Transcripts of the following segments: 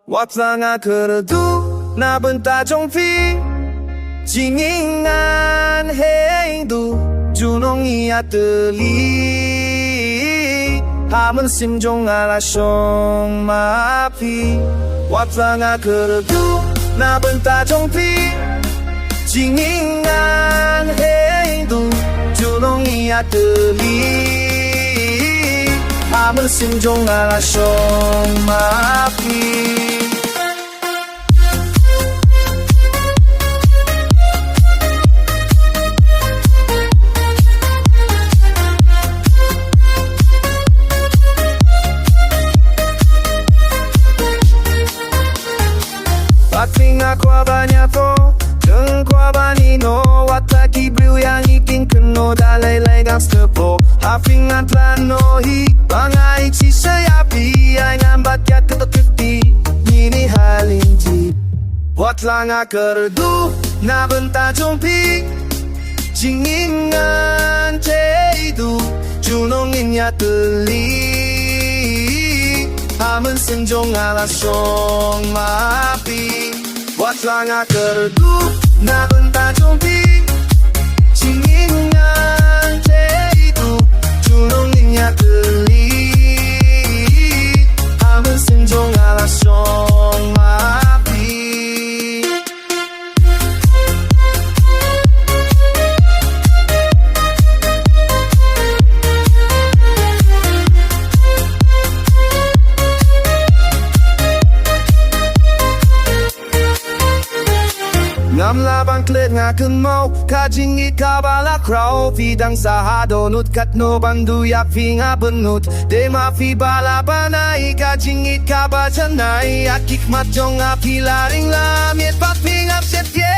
Waktu kerdu na benta jongpi Jingingan heindu Junong ia teli Hamen simjong ala syong maafi Waktu kerdu na benta jongpi Jingingan heindu Junong ia teli Hamen simjong ala syong maafi Patinga kwa banyato Deng kwa banino Wataki briu yang iking keno Dalai legang stepo Hafingan planohi Bangai cisayapi Ay ngambat ya ketok-ketik Nini halinji Watlanga kerdu Na benta jompi Jingingan ceidu Junongin ya teli Hamen senjong ala syong maapi Watlanga kerdu Na benta jompi Jingingan ceidu Junongin ya teli Hamen senjong ala syong maapi Ngam labang klet nga kenmau Kajingit kabala kraw Fidang sahado nut katno bandu yak fi nga benut De mafi bala banai Kajingit kabajanai Akik mat jong api laring lamit Pat ping ap set ye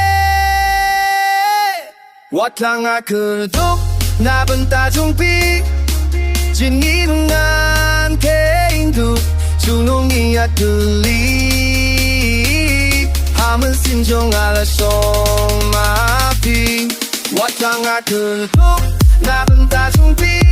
Watlang keduk Na benta jungpi Jingingan keindu Junong iya teli Hamen sinjong ala syong maafi Watang keduk Na benta jumpi